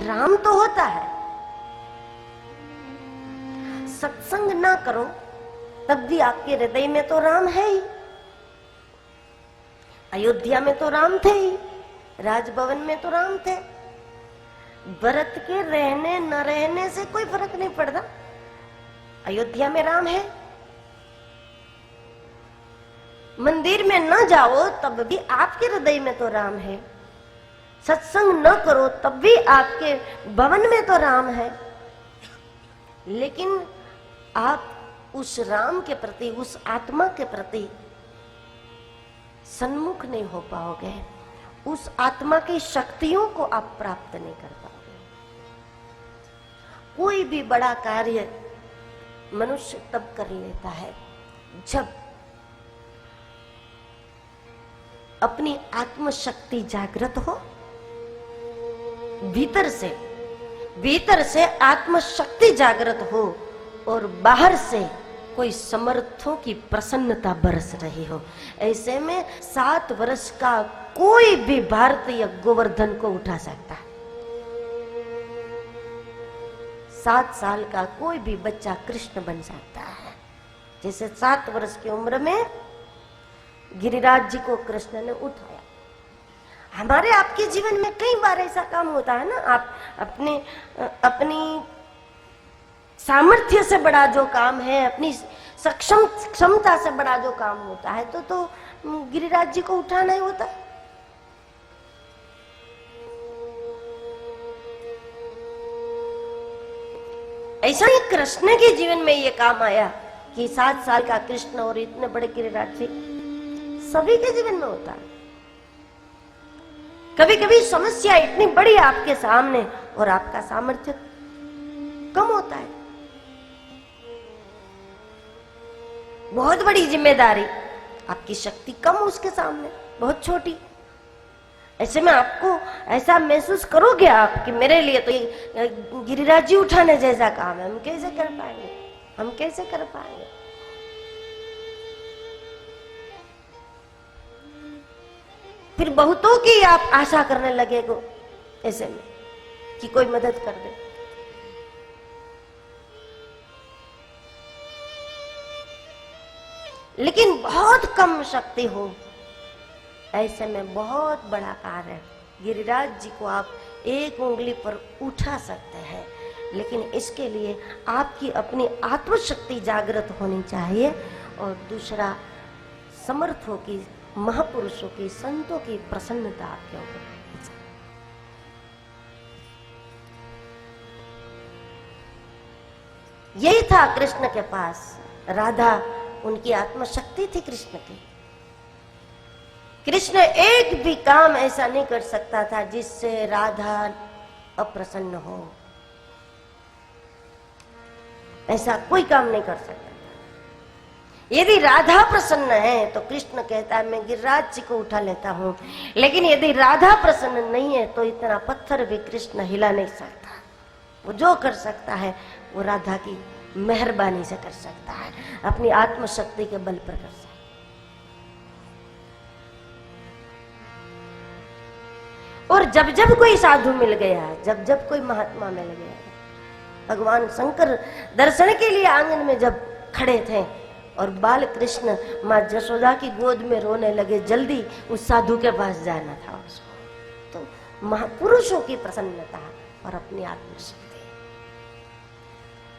राम तो होता है। सत्संग ना करो तब भी आपके हृदय में तो राम है ही। अयोध्या में तो राम थे ही, राजभवन में तो राम थे। भरत के रहने न रहने से कोई फर्क नहीं पड़ता, अयोध्या में राम है। मंदिर में न जाओ तब भी आपके हृदय में तो राम है। सत्संग न करो तब भी आपके भवन में तो राम है। लेकिन आप उस राम के प्रति, उस आत्मा के प्रति सन्मुख नहीं हो पाओगे, उस आत्मा की शक्तियों को आप प्राप्त नहीं कर पाओगे। कोई भी बड़ा कार्य मनुष्य तब कर लेता है जब अपनी आत्मशक्ति जागृत हो, भीतर से आत्मशक्ति जागृत हो और बाहर से कोई समर्थों की प्रसन्नता बरस रही हो। ऐसे में 7 वर्ष का कोई भी भारतीय गोवर्धन को उठा सकता है। 7 साल का कोई भी बच्चा कृष्ण बन सकता है। जैसे 7 वर्ष की उम्र में गिरिराज जी को कृष्ण ने उठाया। हमारे आपके जीवन में कई बार ऐसा काम होता है ना, आप अपनी सामर्थ्य से बड़ा जो काम है, अपनी क्षमता से बड़ा जो काम होता है तो गिरिराज जी को उठाना ही होता है। ऐसा ही कृष्ण के जीवन में ये काम आया कि 7 साल का कृष्ण और इतने बड़े गिरिराज जी, सभी के जीवन में होता है। कभी कभी समस्या इतनी बड़ी आपके सामने और आपका सामर्थ्य कम होता है। बहुत बड़ी जिम्मेदारी, आपकी शक्ति कम, उसके सामने बहुत छोटी। ऐसे में आपको ऐसा महसूस करोगे आप कि मेरे लिए तो ये गिरिराज जी उठाने जैसा काम है, हम कैसे कर पाएंगे। फिर बहुतों की आप आशा करने लगेगो ऐसे में कि कोई मदद कर दे। लेकिन बहुत कम शक्ति हो, ऐसे में बहुत बड़ा कार्य गिरिराज जी को आप एक उंगली पर उठा सकते हैं। लेकिन इसके लिए आपकी अपनी आत्मशक्ति जागृत होनी चाहिए और दूसरा समर्थों की, महापुरुषों की, संतों की प्रसन्नता आपके ऊपर। यही था कृष्ण के पास। राधा उनकी आत्मशक्ति थी कृष्ण की। कृष्ण एक भी काम ऐसा नहीं कर सकता था जिससे राधा अप्रसन्न हो। ऐसा कोई काम नहीं कर सकता था। यदि राधा प्रसन्न है तो कृष्ण कहता है मैं गिरिराज जी को उठा लेता हूं। लेकिन यदि राधा प्रसन्न नहीं है तो इतना पत्थर भी कृष्ण हिला नहीं सकता। वो जो कर सकता है वो राधा की मेहरबानी से कर सकता है, अपनी आत्मशक्ति के बल पर कर सकता है। और जब जब कोई साधु मिल गया, जब जब कोई महात्मा मिल गया, भगवान शंकर दर्शन के लिए आंगन में जब खड़े थे और बाल कृष्ण माँ जशोदा की गोद में रोने लगे, जल्दी उस साधु के पास जाना था उसको। तो महापुरुषों की प्रसन्नता और अपनी आत्मशक्ति,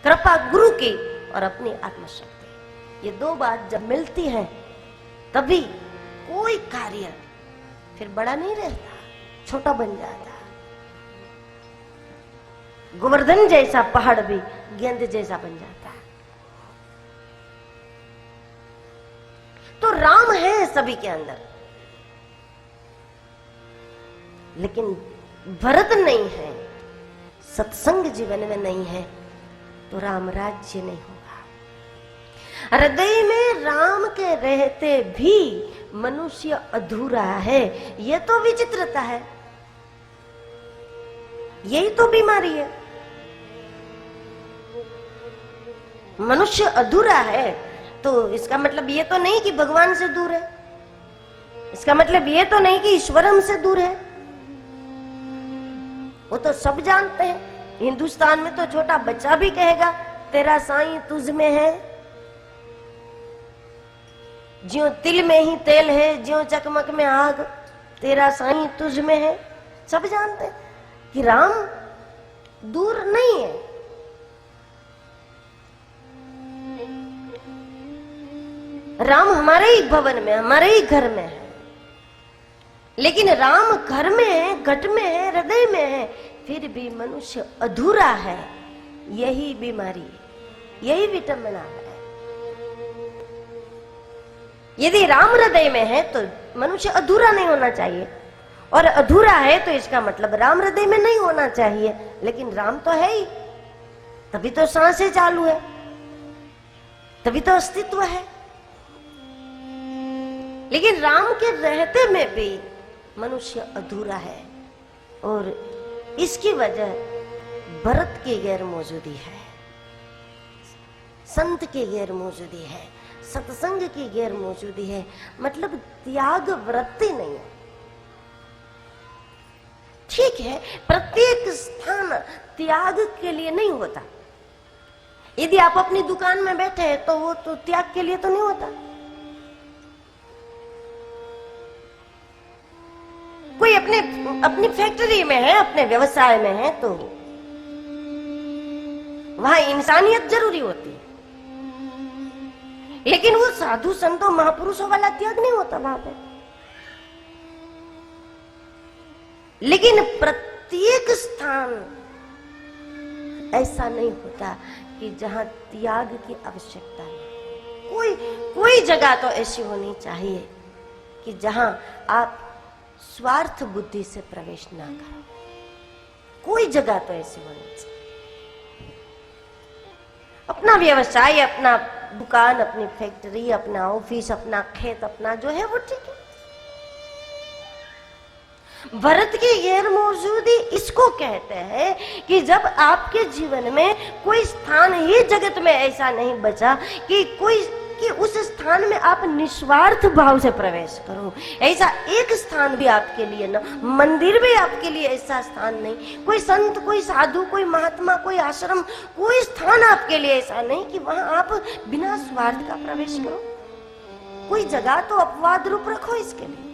कृपा गुरु की और अपनी आत्मशक्ति, ये 2 बात जब मिलती है तभी कोई कार्य फिर बड़ा नहीं रहता, छोटा बन जाता। गोवर्धन जैसा पहाड़ भी गेंद जैसा बन जाता है। तो राम है सभी के अंदर, लेकिन भरत नहीं है, सत्संग जीवन में नहीं है तो राम राज्य नहीं होगा। हृदय में राम के रहते भी मनुष्य अधूरा है, यह तो विचित्रता है, यही तो बीमारी है। मनुष्य अधूरा है तो इसका मतलब ये तो नहीं कि भगवान से दूर है, इसका मतलब ये तो नहीं कि ईश्वर हमसे दूर है। वो तो सब जानते हैं। हिंदुस्तान में तो छोटा बच्चा भी कहेगा तेरा साईं तुझ में है, ज्यों तिल में ही तेल है, ज्यों चकमक में आग, तेरा साईं तुझ में है। सब जानते हैं कि राम दूर नहीं है। राम हमारे ही भवन में, हमारे ही घर में है। लेकिन राम घर में है, घट में है, हृदय में है, फिर भी मनुष्य अधूरा है। यही बीमारी, यही विटमिन है। यदि राम हृदय में है तो मनुष्य अधूरा नहीं होना चाहिए, और अधूरा है तो इसका मतलब राम हृदय में नहीं होना चाहिए। लेकिन राम तो है ही, तभी तो सांसें चालू है, तभी तो अस्तित्व है। लेकिन राम के रहते में भी मनुष्य अधूरा है, और इसकी वजह भरत की गैर मौजूदी है, संत की गैर मौजूदी है, सत्संग की गैर मौजूदी है। मतलब त्याग वृत्ति नहीं है। ठीक है, प्रत्येक स्थान त्याग के लिए नहीं होता। यदि आप अपनी दुकान में बैठे हैं तो वो तो त्याग के लिए तो नहीं होता। कोई अपनी फैक्ट्री में है, अपने व्यवसाय में है, तो वहां इंसानियत जरूरी होती है। लेकिन वो साधु संतों महापुरुषों वाला त्याग नहीं होता वहां पे। लेकिन प्रत्येक स्थान ऐसा नहीं होता कि जहां त्याग की आवश्यकता नहीं। कोई जगह तो ऐसी होनी चाहिए कि जहां आप स्वार्थ बुद्धि से प्रवेश ना करो। कोई जगह तो ऐसी होनी चाहिए। अपना व्यवसाय, अपना दुकान, अपनी फैक्ट्री, अपना ऑफिस, अपना खेत, अपना जो है वो ठीक है। भरत की गैर मौजूदी इसको कहते हैं कि जब आपके जीवन में कोई स्थान ही जगत में ऐसा नहीं बचा कि उस स्थान में आप निस्वार्थ भाव से प्रवेश करो। ऐसा एक स्थान भी आपके लिए न, मंदिर भी आपके लिए ऐसा स्थान नहीं, कोई संत, कोई साधु, कोई महात्मा, कोई आश्रम, कोई स्थान आपके लिए ऐसा नहीं कि वहां आप बिना स्वार्थ का प्रवेश करो। कोई जगह तो अपवाद रूप रखो इसके लिए।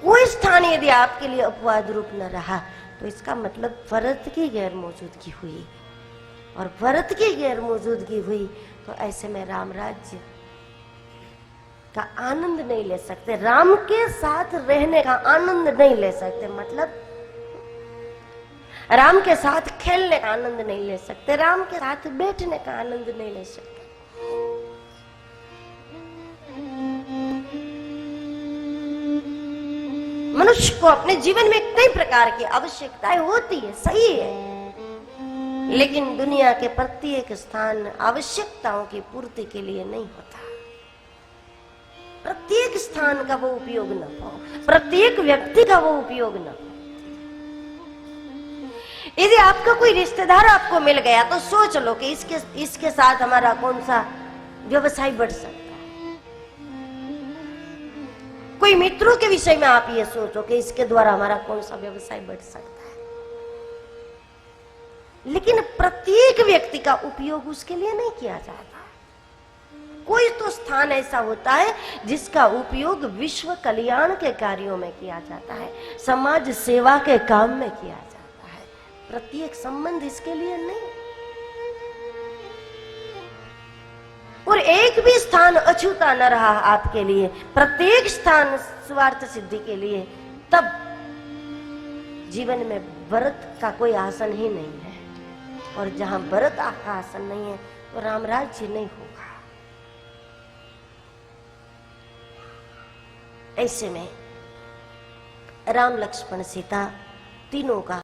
कोई स्थान यदि आपके लिए अपवाद रूप न रहा तो इसका मतलब भरत की गैर मौजूदगी हुई, और भरत की गैर मौजूदगी हुई तो ऐसे में राम राज्य का आनंद नहीं ले सकते, राम के साथ रहने का आनंद नहीं ले सकते। मतलब राम के साथ खेलने का आनंद नहीं ले सकते, राम के साथ बैठने का आनंद नहीं ले सकते। मनुष्य को अपने जीवन में कई प्रकार की आवश्यकताएं होती है, सही है, लेकिन दुनिया के प्रत्येक स्थान आवश्यकताओं की पूर्ति के लिए नहीं होता। प्रत्येक स्थान का वो उपयोग न हो, प्रत्येक व्यक्ति का वो उपयोग न हो। यदि आपका कोई रिश्तेदार आपको मिल गया तो सोच लो कि इसके साथ हमारा कौन सा व्यवसाय बढ़ सकता है। कोई मित्रों के विषय में आप ये सोचो कि इसके द्वारा हमारा कौन सा व्यवसाय बढ़ सकता है। लेकिन प्रत्येक व्यक्ति का उपयोग उसके लिए नहीं किया जाता। कोई तो स्थान ऐसा होता है जिसका उपयोग विश्व कल्याण के कार्यों में किया जाता है, समाज सेवा के काम में किया जाता है। प्रत्येक संबंध इसके लिए नहीं। और एक भी स्थान अछूता न रहा आपके लिए, प्रत्येक स्थान स्वार्थ सिद्धि के लिए, तब जीवन में भरत का कोई आसन ही नहीं है। और जहां भरत का आसन नहीं है तो राम राज्य नहीं होगा। ऐसे में राम लक्ष्मण सीता तीनों का